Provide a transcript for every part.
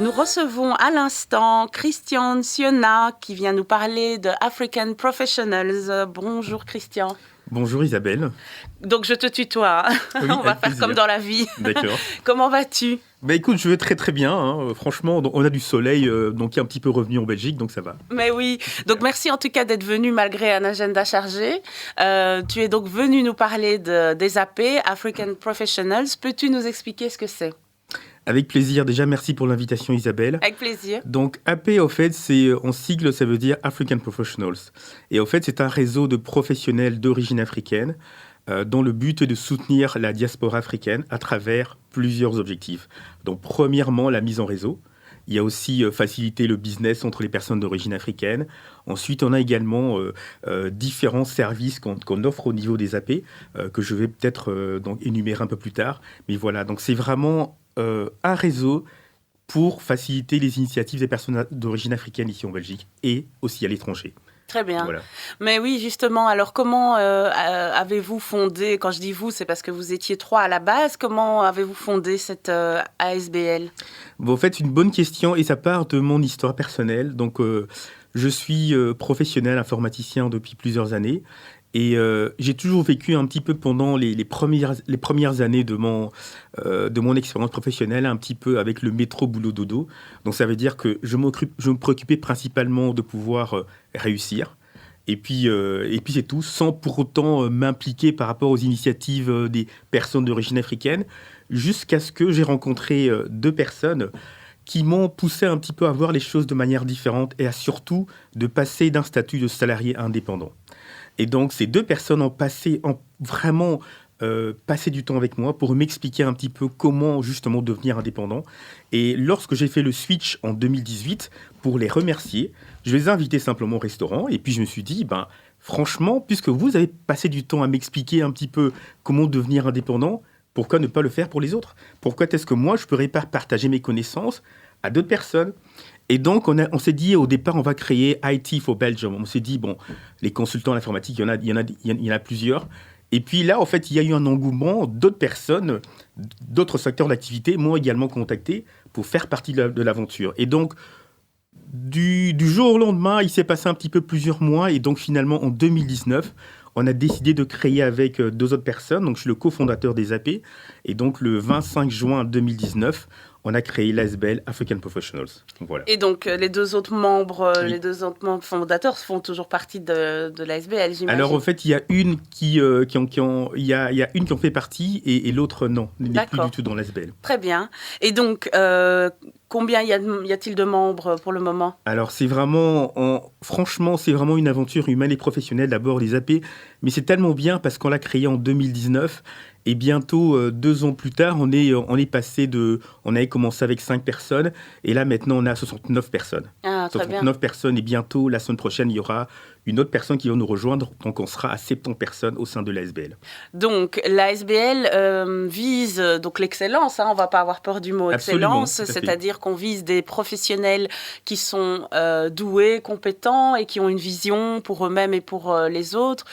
Nous recevons à l'instant Christian Sionna qui vient nous parler de African Professionals. Bonjour Christian. Bonjour Isabelle. Donc je te tutoie, hein. Oui, on va faire plaisir. Comme dans la vie. D'accord. Comment vas-tu ? Écoute, je vais très très bien, hein. Franchement, on a du soleil, donc qui est un petit peu revenu en Belgique, donc ça va. Mais oui, donc merci en tout cas d'être venu malgré un agenda chargé. Tu es donc venu nous parler des AP, African Professionals. Peux-tu nous expliquer ce que c'est ? Avec plaisir. Déjà, merci pour l'invitation Isabelle. Avec plaisir. Donc AP, en fait, c'est en sigle, ça veut dire African Professionals. Et en fait, c'est un réseau de professionnels d'origine africaine dont le but est de soutenir la diaspora africaine à travers plusieurs objectifs. Donc, premièrement, la mise en réseau. Il y a aussi faciliter le business entre les personnes d'origine africaine. Ensuite, on a également différents services qu'on offre au niveau des AP, que je vais peut-être donc énumérer un peu plus tard. Mais voilà, donc c'est vraiment un réseau pour faciliter les initiatives des personnes d'origine africaine ici en Belgique et aussi à l'étranger. Très bien. Voilà. Mais oui, justement, alors comment avez-vous fondé, quand je dis vous, c'est parce que vous étiez 3 à la base, comment avez-vous fondé cette ASBL ? En fait, c'est une bonne question et ça part de mon histoire personnelle. Donc, je suis professionnel informaticien depuis plusieurs années et j'ai toujours vécu un petit peu pendant les premières années de mon expérience professionnelle, un petit peu avec le métro boulot dodo. Donc, ça veut dire que je me préoccupais principalement de pouvoir réussir. Et puis c'est tout, sans pour autant m'impliquer par rapport aux initiatives des personnes d'origine africaine, jusqu'à ce que j'ai rencontré 2 personnes qui m'ont poussé un petit peu à voir les choses de manière différente et à surtout de passer d'un statut de salarié indépendant. Et donc, ces 2 personnes ont vraiment passé du temps avec moi pour m'expliquer un petit peu comment justement devenir indépendant. Et lorsque j'ai fait le switch en 2018, pour les remercier, je les ai invités simplement au restaurant. Et puis, je me suis dit, franchement, puisque vous avez passé du temps à m'expliquer un petit peu comment devenir indépendant, pourquoi ne pas le faire pour les autres ? Pourquoi est-ce que moi, je ne pourrais pas partager mes connaissances à d'autres personnes ? Et donc, on s'est dit, au départ, on va créer IT for Belgium. On s'est dit, les consultants en informatique, il y en a plusieurs. Et puis là, en fait, il y a eu un engouement d'autres personnes, d'autres secteurs d'activité m'ont également contacté pour faire partie de l'aventure. Et donc, du jour au lendemain, il s'est passé un petit peu plusieurs mois. Et donc, finalement, en 2019, on a décidé de créer avec 2 autres personnes. Donc, je suis le cofondateur des AP. Et donc, le 25 juin 2019, on a créé l'ASBL African Professionals. Voilà. Et donc, les 2 autres membres, Oui. les 2 autres membres fondateurs font toujours partie de l'ASBL, j'imagine. Alors, en fait, il y a une qui en fait partie et l'autre, non, n'est plus du tout dans l'ASBL. Très bien. Et donc, combien y a-t-il de membres pour le moment ? Alors, franchement, c'est vraiment une aventure humaine et professionnelle, d'abord les AP, mais c'est tellement bien parce qu'on l'a créé en 2019 et bientôt, 2 ans plus tard, on avait commencé avec 5 personnes et là, maintenant, on a 69 personnes. Ah, très 69 bien. personnes et bientôt, la semaine prochaine, il y aura une autre personne qui va nous rejoindre, donc on sera à 70 personnes au sein de l'ASBL. Donc, l'ASBL vise donc l'excellence, hein, on ne va pas avoir peur du mot excellence, c'est-à-dire qu'on vise des professionnels qui sont doués, compétents et qui ont une vision pour eux-mêmes et pour les autres.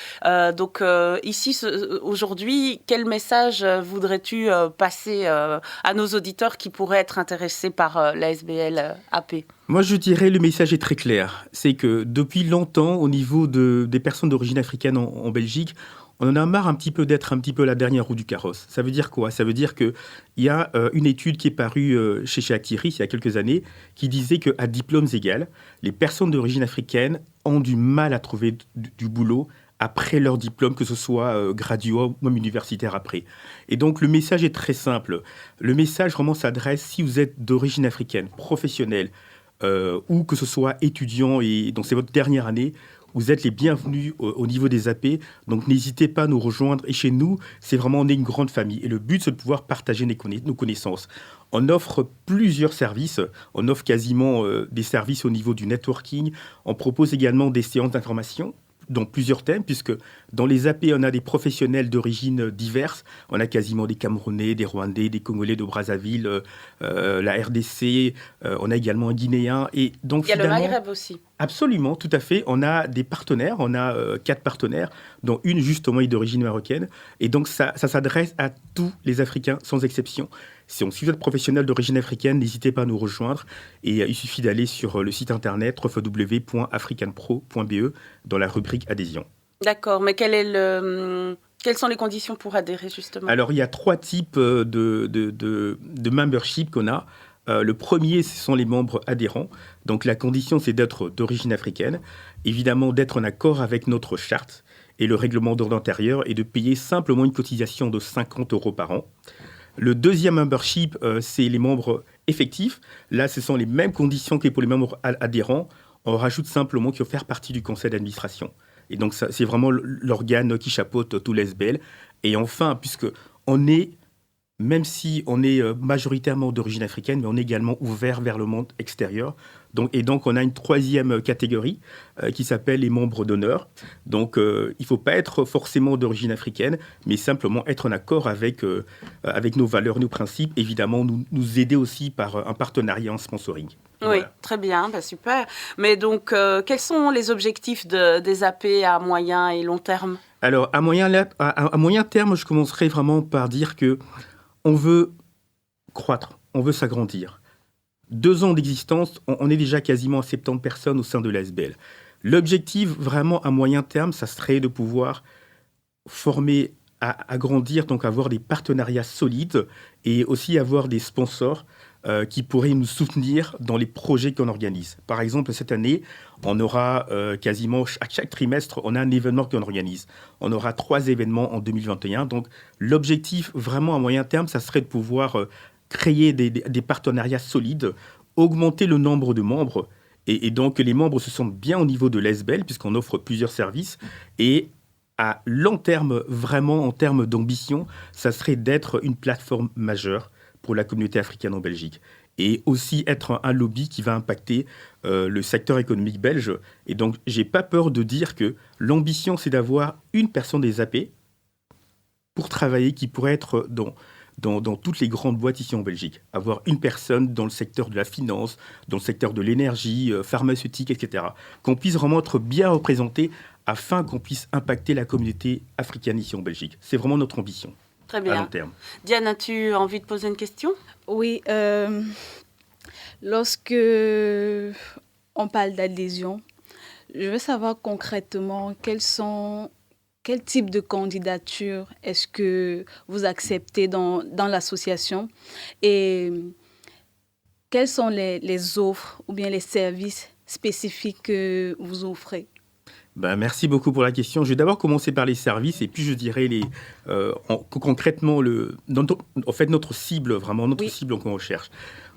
Donc, ici, aujourd'hui, quel message voudrais-tu passer à nos auditeurs qui pourraient être intéressés par l'ASBL AP ? Moi, je dirais le message est très clair. C'est que depuis longtemps, au niveau des personnes d'origine africaine en Belgique, on en a marre un petit peu d'être un petit peu la dernière roue du carrosse. Ça veut dire quoi ? Ça veut dire qu'il y a une étude qui est parue chez Actiris il y a quelques années qui disait qu'à diplômes égaux, les personnes d'origine africaine ont du mal à trouver du boulot après leur diplôme, que ce soit graduat ou même universitaire après. Et donc, le message est très simple. Le message vraiment s'adresse, si vous êtes d'origine africaine, professionnelle, ou que ce soit étudiant et donc c'est votre dernière année, vous êtes les bienvenus au niveau des AP. Donc n'hésitez pas à nous rejoindre. Et chez nous, on est une grande famille. Et le but, c'est de pouvoir partager nos connaissances. On offre plusieurs services. On offre quasiment des services au niveau du networking. On propose également des séances d'information dans plusieurs thèmes, puisque Dans les AP, on a des professionnels d'origine diverses. On a quasiment des Camerounais, des Rwandais, des Congolais de Brazzaville, la RDC. On a également un Guinéen. Et donc, il y a le Maghreb aussi. Absolument, tout à fait. On a des partenaires. On a 4 partenaires, dont une justement est d'origine marocaine. Et donc, ça s'adresse à tous les Africains, sans exception. Si vous êtes professionnel d'origine africaine, n'hésitez pas à nous rejoindre. Et il suffit d'aller sur le site internet www.africanpro.be dans la rubrique adhésion. D'accord, mais quelles sont les conditions pour adhérer justement ? Alors, il y a 3 types de membership qu'on a. Le premier, ce sont les membres adhérents. Donc, la condition, c'est d'être d'origine africaine. Évidemment, d'être en accord avec notre charte et le règlement d'ordre intérieur et de payer simplement une cotisation de 50 € par an. Le deuxième membership, c'est les membres effectifs. Là, ce sont les mêmes conditions que pour les membres adhérents. On rajoute simplement qu'il faut faire partie du conseil d'administration. Et donc, ça, c'est vraiment l'organe qui chapeaute tout l'SBL. Et enfin, puisque même si on est majoritairement d'origine africaine, mais on est également ouvert vers le monde extérieur. Donc, on a une troisième catégorie qui s'appelle les membres d'honneur. Donc, il ne faut pas être forcément d'origine africaine, mais simplement être en accord avec nos valeurs, nos principes. Évidemment, nous aider aussi par un partenariat en sponsoring. Oui, voilà. Très bien, super. Mais donc, quels sont les objectifs des AP à moyen et long terme ? Alors, à moyen terme, je commencerai vraiment par dire que on veut croître, on veut s'agrandir. 2 ans d'existence, on est déjà quasiment à 70 personnes au sein de l'ASBL. L'objectif, vraiment à moyen terme, ça serait de pouvoir former, agrandir, donc avoir des partenariats solides et aussi avoir des sponsors qui pourraient nous soutenir dans les projets qu'on organise. Par exemple, cette année, on aura quasiment à chaque trimestre, on a un événement qu'on organise. On aura 3 événements en 2021. Donc, l'objectif vraiment à moyen terme, ça serait de pouvoir créer des partenariats solides, augmenter le nombre de membres et donc que les membres se sentent bien au niveau de l'ASBL puisqu'on offre plusieurs services. Et à long terme, vraiment en termes d'ambition, ça serait d'être une plateforme majeure pour la communauté africaine en Belgique. Et aussi être un lobby qui va impacter le secteur économique belge. Et donc, je n'ai pas peur de dire que l'ambition, c'est d'avoir une personne des AP pour travailler qui pourrait être dans toutes les grandes boîtes ici en Belgique. Avoir une personne dans le secteur de la finance, dans le secteur de l'énergie, pharmaceutique, etc. Qu'on puisse vraiment être bien représenté afin qu'on puisse impacter la communauté africaine ici en Belgique. C'est vraiment notre ambition. Très bien. À long terme. Diane, as-tu envie de poser une question ? Oui. Lorsque on parle d'adhésion, je veux savoir concrètement quel type de candidature est-ce que vous acceptez dans l'association et quelles sont les offres ou bien les services spécifiques que vous offrez ? Merci beaucoup pour la question. Je vais d'abord commencer par les services et puis je dirais concrètement notre cible, vraiment notre cible qu'on recherche.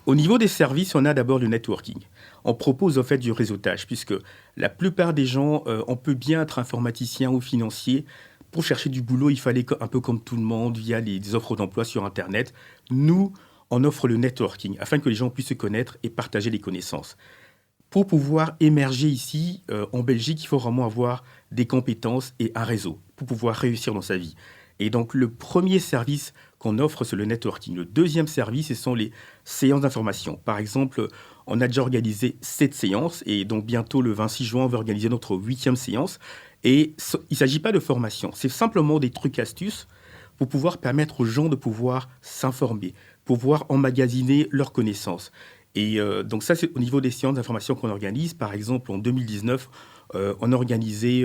Au niveau des services, on a d'abord le networking. On propose en fait du réseautage puisque la plupart des gens, on peut bien être informaticien ou financier. Pour chercher du boulot, il fallait un peu comme tout le monde via des offres d'emploi sur Internet. Nous, on offre le networking afin que les gens puissent se connaître et partager les connaissances. Pour pouvoir émerger ici, en Belgique, il faut vraiment avoir des compétences et un réseau pour pouvoir réussir dans sa vie. Et donc, le premier service qu'on offre, c'est le networking. Le deuxième service, ce sont les séances d'information. Par exemple, on a déjà organisé 7 séances et donc bientôt, le 26 juin, on va organiser notre 8e séance. Et il ne s'agit pas de formation, c'est simplement des trucs astuces pour pouvoir permettre aux gens de pouvoir s'informer, pouvoir emmagasiner leurs connaissances. Et donc ça, c'est au niveau des séances d'information qu'on organise. Par exemple, en 2019, on a organisé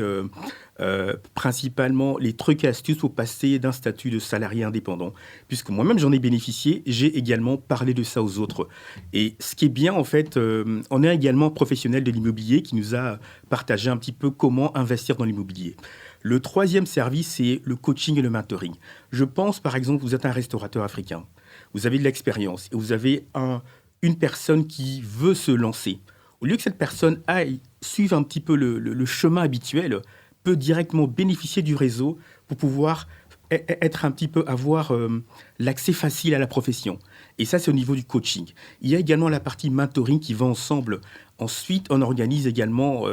principalement les trucs et astuces pour passer d'un statut de salarié indépendant. Puisque moi-même, j'en ai bénéficié, j'ai également parlé de ça aux autres. Et ce qui est bien, en fait, on est également professionnel de l'immobilier qui nous a partagé un petit peu comment investir dans l'immobilier. Le troisième service, c'est le coaching et le mentoring. Je pense, par exemple, vous êtes un restaurateur africain. Vous avez de l'expérience et vous avez une personne qui veut se lancer. Au lieu que cette personne aille suivre un petit peu le chemin habituel, peut directement bénéficier du réseau pour pouvoir être un petit peu, avoir l'accès facile à la profession. Et ça, c'est au niveau du coaching. Il y a également la partie mentoring qui va ensemble. Ensuite, on organise également,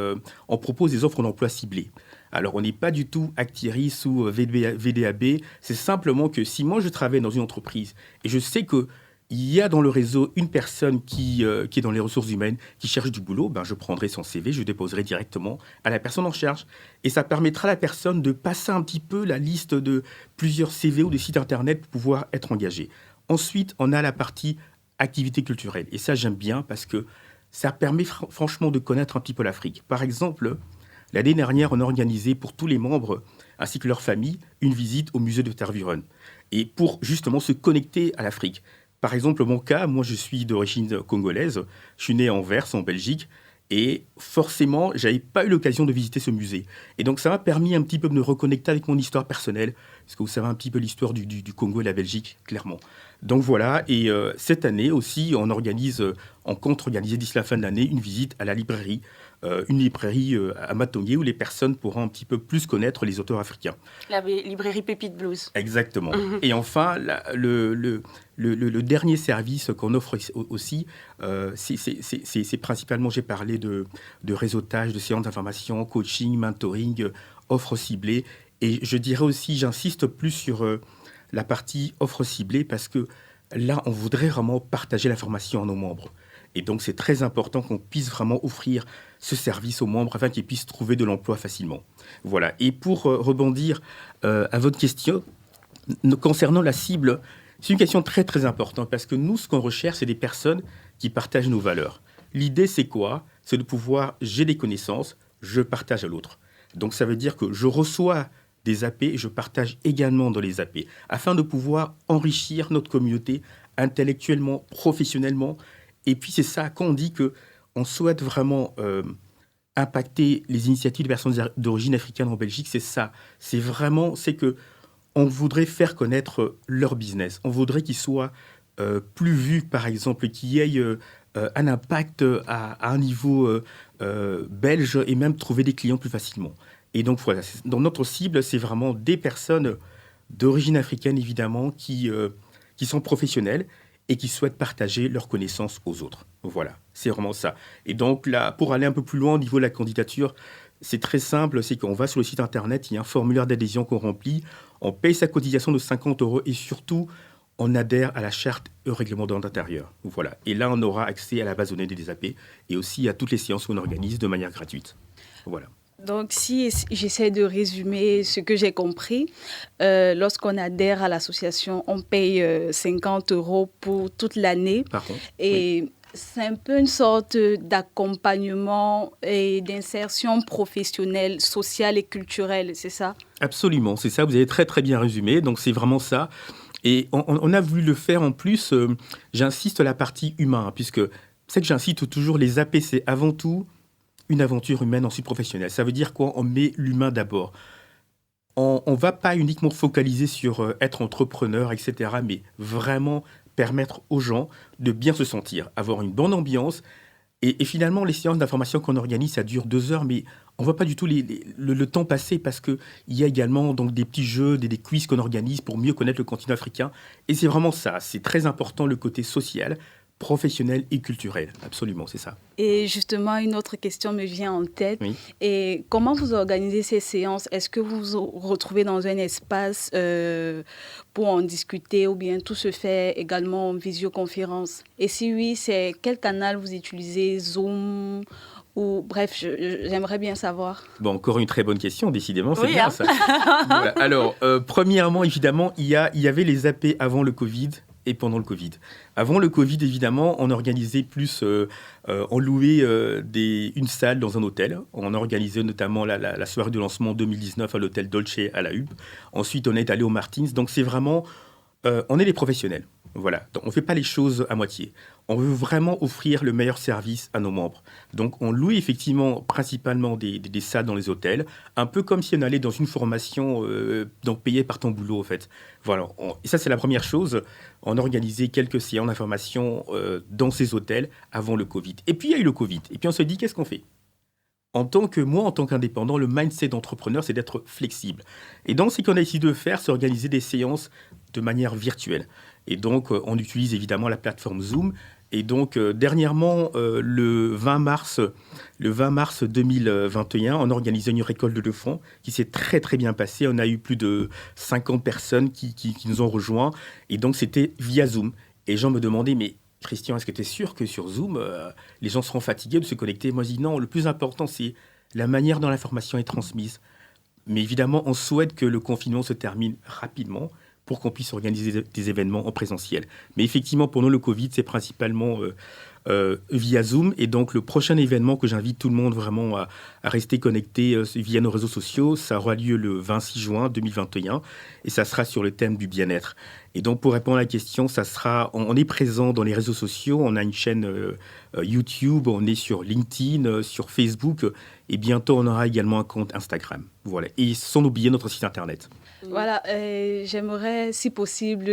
on propose des offres d'emploi ciblées. Alors, on n'est pas du tout Actiris ou VDAB. C'est simplement que si moi, je travaille dans une entreprise et je sais qu'il y a dans le réseau une personne qui est dans les ressources humaines, qui cherche du boulot, ben, je prendrai son CV, je déposerai directement à la personne en charge. Et ça permettra à la personne de passer un petit peu la liste de plusieurs CV ou de sites Internet pour pouvoir être engagé. Ensuite, on a la partie activité culturelle. Et ça, j'aime bien parce que ça permet franchement de connaître un petit peu l'Afrique. Par exemple, l'année dernière, on a organisé pour tous les membres, ainsi que leurs familles, une visite au musée de Tervuren. Et pour justement se connecter à l'Afrique. Par exemple, mon cas, moi je suis d'origine congolaise, je suis né à Anvers, en Belgique, et forcément, je n'avais pas eu l'occasion de visiter ce musée. Et donc ça m'a permis un petit peu de me reconnecter avec mon histoire personnelle, parce que vous savez un petit peu l'histoire du Congo et de la Belgique, clairement. Donc voilà, et cette année aussi, on compte organiser d'ici la fin de l'année une visite à la librairie, une librairie à Matongué où les personnes pourront un petit peu plus connaître les auteurs africains. La librairie Pépite Blues. Exactement. Et enfin, le dernier service qu'on offre aussi, c'est principalement, j'ai parlé de réseautage, de séances d'information, coaching, mentoring, offres ciblées. Et je dirais aussi, j'insiste plus sur la partie offres ciblées parce que là, on voudrait vraiment partager l'information à nos membres. Et donc, c'est très important qu'on puisse vraiment offrir ce service aux membres afin qu'ils puissent trouver de l'emploi facilement. Voilà. Et pour rebondir à votre question, concernant la cible, c'est une question très, très importante parce que nous, ce qu'on recherche, c'est des personnes qui partagent nos valeurs. L'idée, c'est quoi ? C'est de pouvoir, j'ai des connaissances, je partage à l'autre. Donc, ça veut dire que je reçois des AP et je partage également dans les AP afin de pouvoir enrichir notre communauté intellectuellement, professionnellement. Et puis, c'est ça, quand on dit qu'on souhaite vraiment impacter les initiatives des personnes d'origine africaine en Belgique, c'est ça. C'est qu'on voudrait faire connaître leur business. On voudrait qu'ils soient plus vus, par exemple, qu'il y ait un impact à un niveau belge et même trouver des clients plus facilement. Et donc, voilà, dans notre cible, c'est vraiment des personnes d'origine africaine, évidemment, qui sont professionnelles et qui souhaitent partager leurs connaissances aux autres. Voilà, c'est vraiment ça. Et donc là, pour aller un peu plus loin au niveau de la candidature, c'est très simple, c'est qu'on va sur le site internet, il y a un formulaire d'adhésion qu'on remplit, on paye sa cotisation de 50 € et surtout, on adhère à la charte et au règlement d'ordre intérieur. Voilà. Et là, on aura accès à la base de données des AP et aussi à toutes les séances qu'on organise de manière gratuite. Voilà. Donc, si j'essaie de résumer ce que j'ai compris, lorsqu'on adhère à l'association, on paye 50 € pour toute l'année. Et oui, c'est un peu une sorte d'accompagnement et d'insertion professionnelle, sociale et culturelle, c'est ça ? Absolument, c'est ça. Vous avez très, très bien résumé. Donc, c'est vraiment ça. Et on a voulu le faire en plus, j'insiste sur la partie humaine, puisque c'est que j'insiste toujours, les AP, c'est avant tout une aventure humaine ensuite professionnelle. Ça veut dire quoi ? On met l'humain d'abord. On ne va pas uniquement focaliser sur être entrepreneur, etc., mais vraiment permettre aux gens de bien se sentir, avoir une bonne ambiance. Et finalement, les séances d'information qu'on organise, ça dure 2 heures, mais on ne voit pas du tout le temps passer parce qu'il y a également donc, des petits jeux, des quiz qu'on organise pour mieux connaître le continent africain. Et c'est vraiment ça, c'est très important le côté social, professionnel et culturel. Absolument, c'est ça. Et justement, une autre question me vient en tête. Oui. Et comment vous organisez ces séances ? Est-ce que vous vous retrouvez dans un espace pour en discuter ou bien tout se fait également en visioconférence ? Et si oui, c'est quel canal vous utilisez ? Zoom ou bref, j'aimerais bien savoir. Bon, encore une très bonne question, décidément, c'est oui, bien ça. Voilà. Alors, premièrement, évidemment, il y avait les AP avant le Covid et pendant le Covid. Avant le Covid, évidemment, on organisait plus, on louait une salle dans un hôtel. On a organisé notamment la soirée de lancement 2019 à l'hôtel Dolce à la Hub. Ensuite, on est allé au Martins. Donc, c'est vraiment, on est des professionnels. Voilà. Donc, on ne fait pas les choses à moitié. On veut vraiment offrir le meilleur service à nos membres. Donc, on loue effectivement principalement des salles dans les hôtels, un peu comme si on allait dans une formation donc payée par ton boulot, en fait. Voilà. Et ça, c'est la première chose. On a organisé quelques séances d'information dans ces hôtels avant le Covid. Et puis, il y a eu le Covid. Et puis, on se dit, qu'est-ce qu'on fait ? En tant qu'indépendant, le mindset d'entrepreneur, c'est d'être flexible. Et donc, ce qu'on a décidé de faire, c'est organiser des séances de manière virtuelle. Et donc, on utilise évidemment la plateforme Zoom. Et donc, dernièrement, le 20 mars 2021, on a organisé une récolte de fonds qui s'est très, très bien passée. On a eu plus de 50 personnes qui nous ont rejoints. Et donc, c'était via Zoom. Et les gens me demandaient, mais Christian, est-ce que tu es sûr que sur Zoom, les gens seront fatigués de se connecter? Moi, je dis non, le plus important, c'est la manière dont l'information est transmise. Mais évidemment, on souhaite que le confinement se termine rapidement pour qu'on puisse organiser des événements en présentiel. Mais effectivement, pour nous, le Covid, c'est principalement via Zoom. Et donc, le prochain événement que j'invite tout le monde vraiment à rester connecté via nos réseaux sociaux, ça aura lieu le 26 juin 2021 et ça sera sur le thème du bien-être. Et donc, pour répondre à la question, on est présent dans les réseaux sociaux, on a une chaîne YouTube, on est sur LinkedIn, sur Facebook et bientôt, on aura également un compte Instagram. Voilà. Et sans oublier notre site internet. Voilà, j'aimerais, si possible,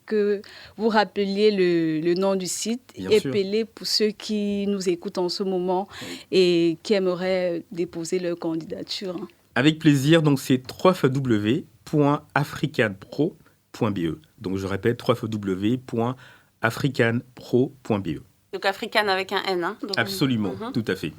que vous rappeliez le nom du site, Épelé, pour ceux qui nous écoutent en ce moment et qui aimeraient déposer leur candidature. Avec plaisir, donc c'est www.africanpro.be. Donc je répète, www.africanpro.be. Donc African avec un N. Hein, donc... Absolument, tout à fait.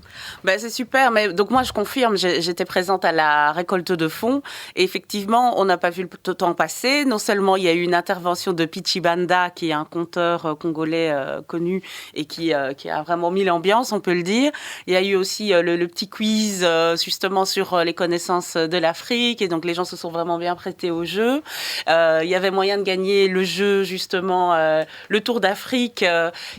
Ben, c'est super. Mais donc moi, je confirme, j'étais présente à la récolte de fonds. Et effectivement, on n'a pas vu le temps passer. Non seulement il y a eu une intervention de Pichi Banda, qui est un conteur congolais connu et qui a vraiment mis l'ambiance, on peut le dire. Il y a eu aussi le petit quiz justement sur les connaissances de l'Afrique. Et donc les gens se sont vraiment bien prêtés au jeu. Il y avait moyen de gagner le jeu, justement, le Tour d'Afrique,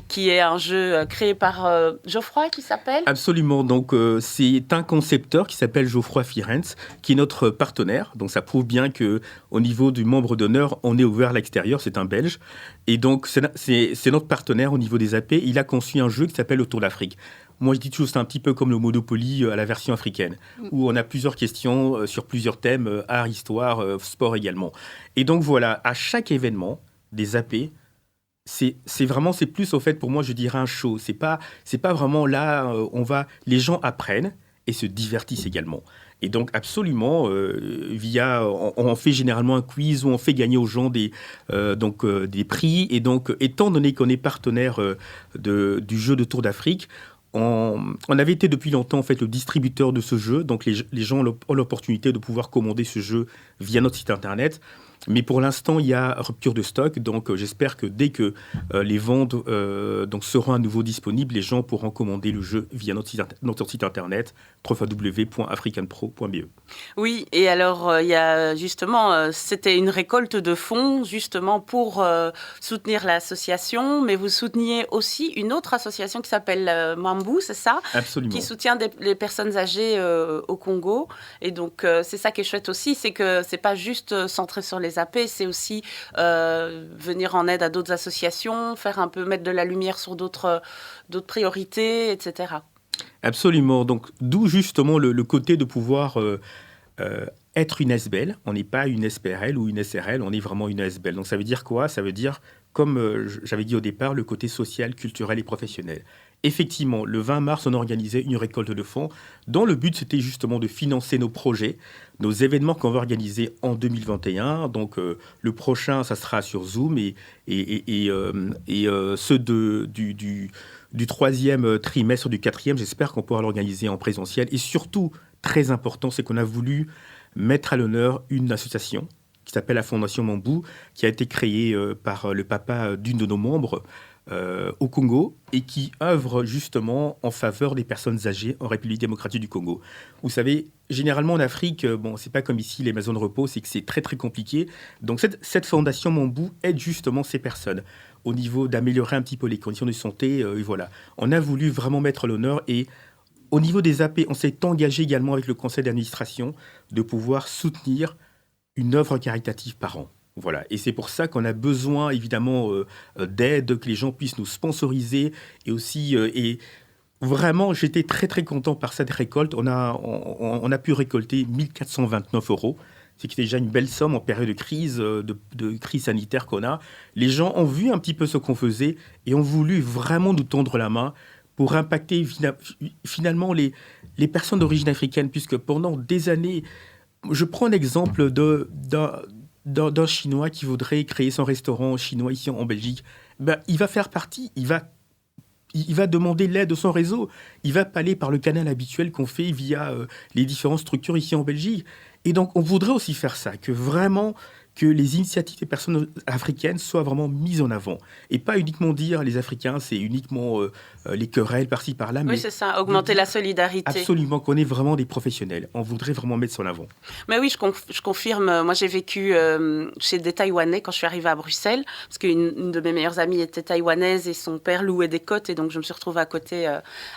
qui est un jeu créé par Geoffroy, qui s'appelle ? Absolument. Donc, c'est un concepteur qui s'appelle Geoffroy Firenze, qui est notre partenaire. Donc, ça prouve bien qu'au niveau du membre d'honneur, on est ouvert à l'extérieur. C'est un Belge. Et donc, c'est notre partenaire au niveau des AP. Il a conçu un jeu qui s'appelle le Tour d'Afrique. Moi, je dis toujours, c'est un petit peu comme le Monopoly à la version africaine, où on a plusieurs questions sur plusieurs thèmes, art, histoire, sport également. Et donc, voilà, à chaque événement des AP, c'est plus au fait pour moi, je dirais un show. C'est pas vraiment là, les gens apprennent et se divertissent également. Et donc absolument, on fait généralement un quiz où on fait gagner aux gens des prix. Et donc, étant donné qu'on est partenaire du jeu de Tour d'Afrique, on avait été depuis longtemps en fait le distributeur de ce jeu. Donc les gens ont l'opportunité de pouvoir commander ce jeu via notre site internet. Mais pour l'instant, il y a rupture de stock. Donc, j'espère que dès que les ventes seront à nouveau disponibles, les gens pourront commander le jeu via notre site internet www.africanpro.be. Oui, et alors, il y a justement, c'était une récolte de fonds justement pour soutenir l'association, mais vous souteniez aussi une autre association qui s'appelle Mambu, c'est ça ? Absolument. Qui soutient les personnes âgées au Congo. Et donc, c'est ça qui est chouette aussi, c'est que c'est pas juste centré sur les AP, c'est aussi venir en aide à d'autres associations, mettre de la lumière sur d'autres priorités, etc. Absolument. Donc, d'où justement le côté de pouvoir être une SBL. On n'est pas une SPRL ou une SRL, on est vraiment une SBL. Donc, ça veut dire quoi ? Ça veut dire, comme j'avais dit au départ, le côté social, culturel et professionnel. Effectivement, le 20 mars, on a organisé une récolte de fonds dont le but, c'était justement de financer nos projets, nos événements qu'on va organiser en 2021. Donc, le prochain, ça sera sur Zoom et ceux du troisième trimestre, du quatrième, j'espère qu'on pourra l'organiser en présentiel. Et surtout, très important, c'est qu'on a voulu mettre à l'honneur une association qui s'appelle la Fondation Mambu, qui a été créée par le papa d'une de nos membres, au Congo et qui œuvre justement en faveur des personnes âgées en République démocratique du Congo. Vous savez, généralement en Afrique, c'est pas comme ici les maisons de repos, c'est que c'est très très compliqué. Donc cette fondation Mambu aide justement ces personnes au niveau d'améliorer un petit peu les conditions de santé. Et voilà, on a voulu vraiment mettre l'honneur et au niveau des AP, on s'est engagé également avec le conseil d'administration de pouvoir soutenir une œuvre caritative par an. Voilà, et c'est pour ça qu'on a besoin évidemment d'aide, que les gens puissent nous sponsoriser et aussi et vraiment j'étais très très content par cette récolte. On a pu récolter 1 429 €, c'est déjà une belle somme en période de crise, de crise sanitaire qu'on a. Les gens ont vu un petit peu ce qu'on faisait et ont voulu vraiment nous tendre la main pour impacter finalement les personnes d'origine africaine, puisque pendant des années, je prends l'exemple d'un Chinois qui voudrait créer son restaurant chinois ici en Belgique. Il va faire partie, il va il va demander l'aide de son réseau. Il va pas aller par le canal habituel qu'on fait via les différentes structures ici en Belgique. Et donc, on voudrait aussi faire ça, que les initiatives des personnes africaines soient vraiment mises en avant. Et pas uniquement dire les Africains, c'est uniquement les querelles par-ci, par-là. Oui, c'est ça, augmenter la solidarité. Absolument, qu'on est vraiment des professionnels. On voudrait vraiment mettre ça en avant. Mais oui, je confirme. Moi, j'ai vécu chez des Taïwanais quand je suis arrivée à Bruxelles, parce qu'une de mes meilleures amies était taïwanaise et son père louait des cotes, et donc je me suis retrouvée à côté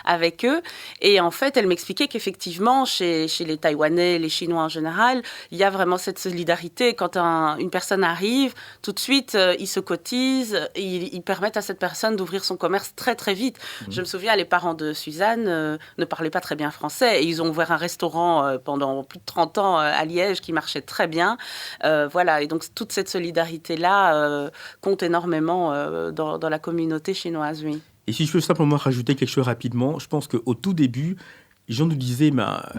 avec eux. Et en fait, elle m'expliquait qu'effectivement, chez les Taïwanais, les Chinois en général, il y a vraiment cette solidarité. Quand une personne arrive, tout de suite, ils se cotisent, ils permettent à cette personne d'ouvrir son commerce très, très vite. Je me souviens, les parents de Suzanne ne parlaient pas très bien français, et ils ont ouvert un restaurant pendant plus de 30 ans à Liège qui marchait très bien. Voilà, et donc toute cette solidarité-là compte énormément dans la communauté chinoise, oui. Et si je peux simplement rajouter quelque chose rapidement, je pense qu'au tout début, les gens nous disaient,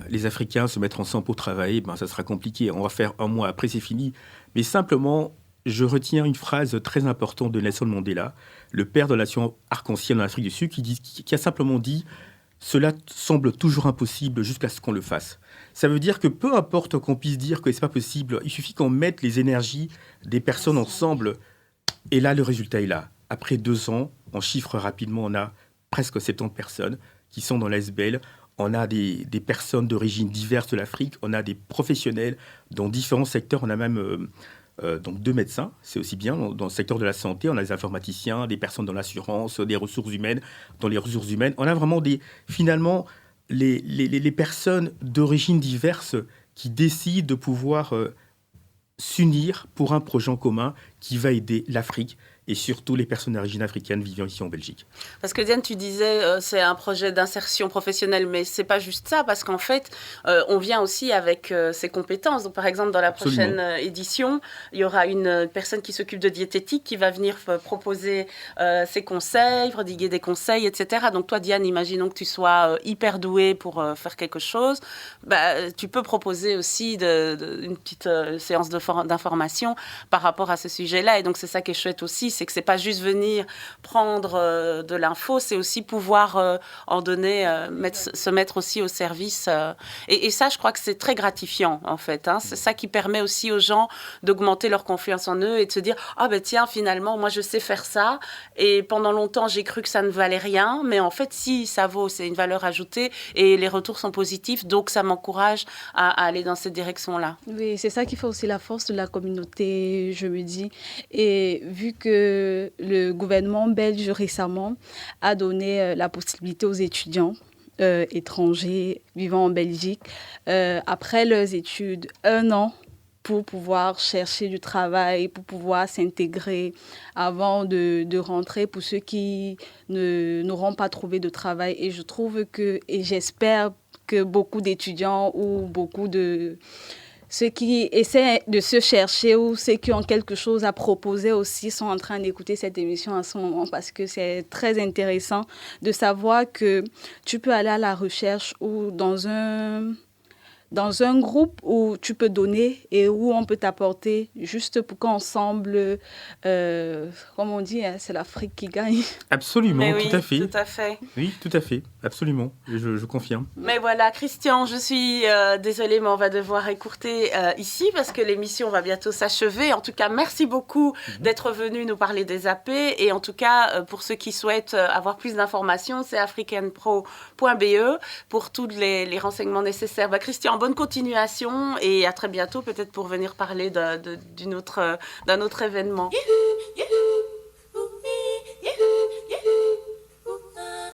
les Africains se mettre ensemble pour travailler, ça sera compliqué, on va faire un mois, après c'est fini. Mais simplement, je retiens une phrase très importante de Nelson Mandela, le père de la nation arc-en-ciel en Afrique du Sud, qui a simplement dit « Cela semble toujours impossible jusqu'à ce qu'on le fasse ». Ça veut dire que peu importe qu'on puisse dire que ce n'est pas possible, il suffit qu'on mette les énergies des personnes ensemble, et là, le résultat est là. Après 2 ans, on chiffre rapidement, on a presque 70 personnes qui sont dans l'ASBL. On a des personnes d'origine diverses de l'Afrique, on a des professionnels dans différents secteurs, on a même donc 2 médecins, c'est aussi bien, dans le secteur de la santé, on a des informaticiens, des personnes dans l'assurance, des ressources humaines, dans les ressources humaines. On a vraiment finalement les personnes d'origine diverses qui décident de pouvoir s'unir pour un projet en commun qui va aider l'Afrique et surtout les personnes d'origine africaine vivant ici en Belgique. Parce que Diane, tu disais c'est un projet d'insertion professionnelle, mais c'est pas juste ça, parce qu'en fait, on vient aussi avec ses compétences. Donc, par exemple, dans la prochaine édition, il y aura une personne qui s'occupe de diététique qui va venir proposer ses conseils, prodiguer des conseils, etc. Donc toi, Diane, imaginons que tu sois hyper douée pour faire quelque chose. Tu peux proposer aussi une petite séance d'information par rapport à ce sujet-là. Et donc, c'est ça qui est chouette aussi, c'est que c'est pas juste venir prendre de l'info, c'est aussi pouvoir en donner, se mettre aussi au service. Et ça, je crois que c'est très gratifiant, en fait. Hein. C'est ça qui permet aussi aux gens d'augmenter leur confiance en eux et de se dire « Ah ben tiens, finalement, moi, je sais faire ça. Et pendant longtemps, j'ai cru que ça ne valait rien. Mais en fait, si, ça vaut, c'est une valeur ajoutée et les retours sont positifs. Donc, ça m'encourage à aller dans cette direction-là. » Oui, c'est ça qui fait aussi la force de la communauté, je me dis. Et vu que le gouvernement belge récemment a donné la possibilité aux étudiants étrangers vivant en Belgique, après leurs études, 1 an pour pouvoir chercher du travail, pour pouvoir s'intégrer avant de rentrer, pour ceux qui n'auront pas trouvé de travail. Et je trouve et j'espère que beaucoup d'étudiants ou beaucoup de ceux qui essaient de se chercher ou ceux qui ont quelque chose à proposer aussi sont en train d'écouter cette émission en ce moment, parce que c'est très intéressant de savoir que tu peux aller à la recherche ou dans un groupe où tu peux donner et où on peut t'apporter juste pour qu'ensemble, comme on dit, hein, c'est l'Afrique qui gagne. Absolument, oui, tout à fait. Tout à fait. Oui, tout à fait, absolument, je confirme. Mais voilà, Christian, je suis désolée, mais on va devoir écourter ici parce que l'émission va bientôt s'achever. En tout cas, merci beaucoup d'être venu nous parler des AP. Et en tout cas, pour ceux qui souhaitent avoir plus d'informations, c'est africanpro.be pour tous les renseignements nécessaires. Christian, bonne continuation et à très bientôt, peut-être pour venir parler d'un autre événement.